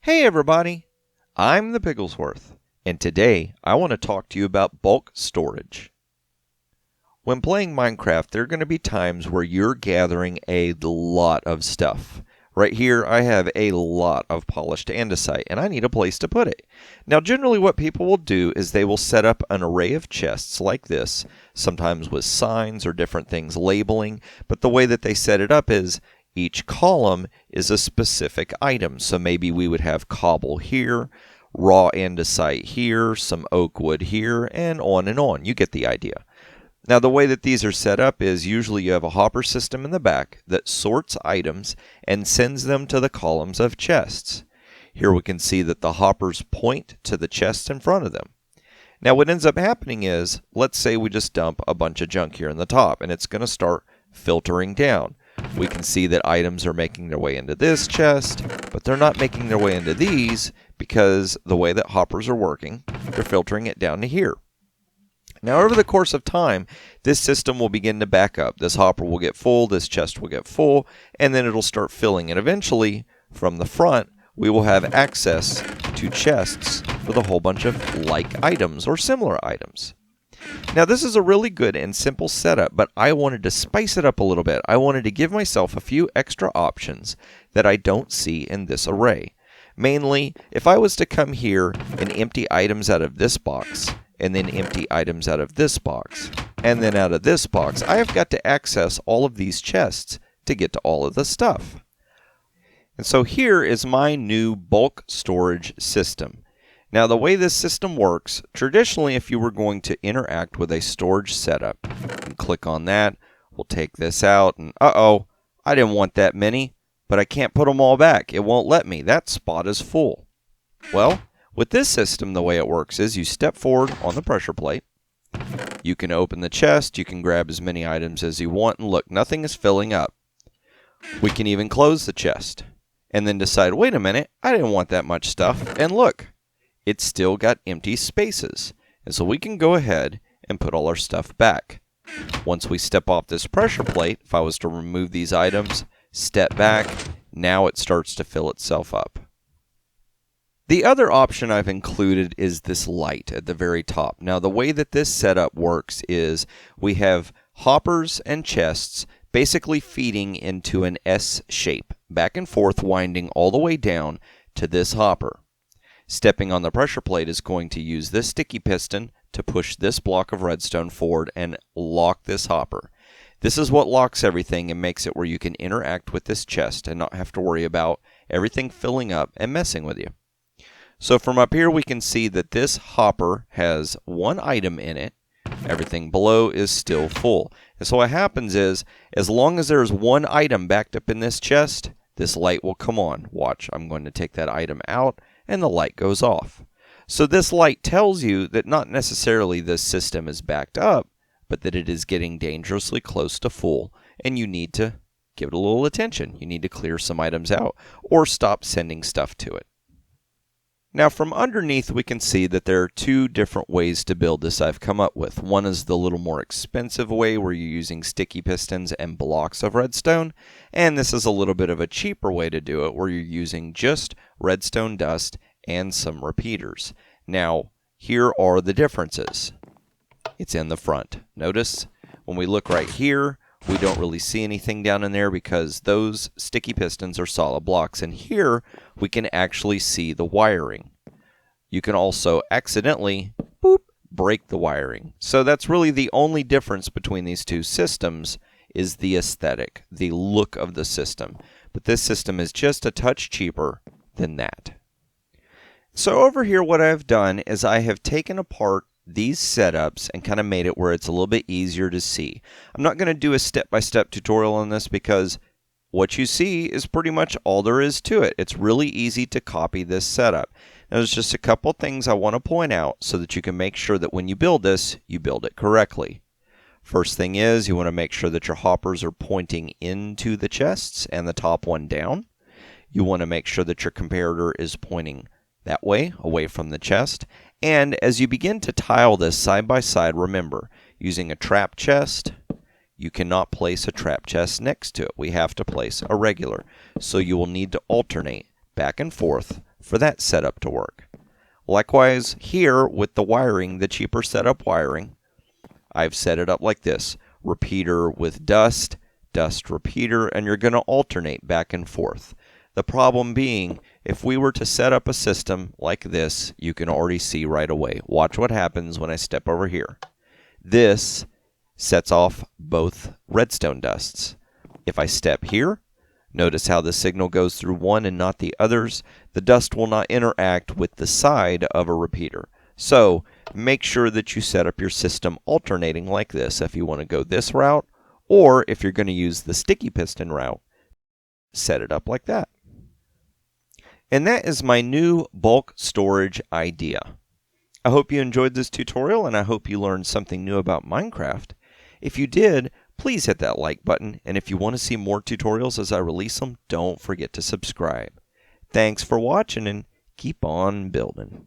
Hey everybody, I'm the Pigglesworth, and today I want to talk to you about bulk storage. When playing Minecraft, there are going to be times where you're gathering a lot of stuff. Right here, I have a lot of polished andesite, and I need a place to put it. Now, generally what people will do is they will set up an array of chests like this, sometimes with signs or different things labeling, but the way that they set it up is each column is a specific item. So maybe we would have cobble here, raw andesite here, some oak wood here, and on and on. You get the idea. Now the way that these are set up is usually you have a hopper system in the back that sorts items and sends them to the columns of chests. Here we can see that the hoppers point to the chests in front of them. Now what ends up happening is, let's say we just dump a bunch of junk here in the top and it's going to start filtering down. We can see that items are making their way into this chest, but they're not making their way into these because the way that hoppers are working, they're filtering it down to here. Now over the course of time, this system will begin to back up. This hopper will get full, this chest will get full, and then it'll start filling. And eventually, from the front, we will have access to chests with a whole bunch of like items or similar items. Now this is a really good and simple setup, but I wanted to spice it up a little bit. I wanted to give myself a few extra options that I don't see in this array. Mainly, if I was to come here and empty items out of this box, and then empty items out of this box, and then out of this box, I have got to access all of these chests to get to all of the stuff. And so here is my new bulk storage system. Now the way this system works, traditionally if you were going to interact with a storage setup, you click on that, we'll take this out, and uh-oh, I didn't want that many, but I can't put them all back. It won't let me. That spot is full. Well, with this system, the way it works is you step forward on the pressure plate, you can open the chest, you can grab as many items as you want, and look, nothing is filling up. We can even close the chest, and then decide, wait a minute, I didn't want that much stuff, and look, it's still got empty spaces. And so we can go ahead and put all our stuff back. Once we step off this pressure plate, if I was to remove these items, step back, now it starts to fill itself up. The other option I've included is this light at the very top. Now the way that this setup works is we have hoppers and chests basically feeding into an S shape, back and forth winding all the way down to this hopper. Stepping on the pressure plate is going to use this sticky piston to push this block of redstone forward and lock this hopper. This is what locks everything and makes it where you can interact with this chest and not have to worry about everything filling up and messing with you. So from up here we can see that this hopper has one item in it. Everything below is still full. And so what happens is, as long as there's one item backed up in this chest, this light will come on. Watch, I'm going to take that item out and the light goes off. So this light tells you that not necessarily this system is backed up, but that it is getting dangerously close to full, and you need to give it a little attention. You need to clear some items out or stop sending stuff to it. Now from underneath we can see that there are two different ways to build this I've come up with. One is the little more expensive way where you're using sticky pistons and blocks of redstone, and this is a little bit of a cheaper way to do it where you're using just redstone dust and some repeaters. Now here are the differences. It's in the front. Notice when we look right here, we don't really see anything down in there because those sticky pistons are solid blocks. And here we can actually see the wiring. You can also accidentally break the wiring. So that's really the only difference between these two systems is the aesthetic, the look of the system. But this system is just a touch cheaper than that. So over here what I've done is I have taken apart these setups and kind of made it where it's a little bit easier to see. I'm not going to do a step-by-step tutorial on this because what you see is pretty much all there is to it. It's really easy to copy this setup. Now, there's just a couple things I want to point out so that you can make sure that when you build this, you build it correctly. First thing is you want to make sure that your hoppers are pointing into the chests and the top one down. You want to make sure that your comparator is pointing that way, away from the chest. And as you begin to tile this side by side, remember, using a trap chest, you cannot place a trap chest next to it. We have to place a regular. So you will need to alternate back and forth for that setup to work. Likewise, here with the wiring, the cheaper setup wiring, I've set it up like this. Repeater with dust, dust repeater, and you're going to alternate back and forth. The problem being, if we were to set up a system like this, you can already see right away. Watch what happens when I step over here. This sets off both redstone dusts. If I step here, notice how the signal goes through one and not the others. The dust will not interact with the side of a repeater. So make sure that you set up your system alternating like this if you want to go this route, or if you're going to use the sticky piston route, set it up like that. And that is my new bulk storage idea. I hope you enjoyed this tutorial, and I hope you learned something new about Minecraft. If you did, please hit that like button, and if you want to see more tutorials as I release them, don't forget to subscribe. Thanks for watching, and keep on building.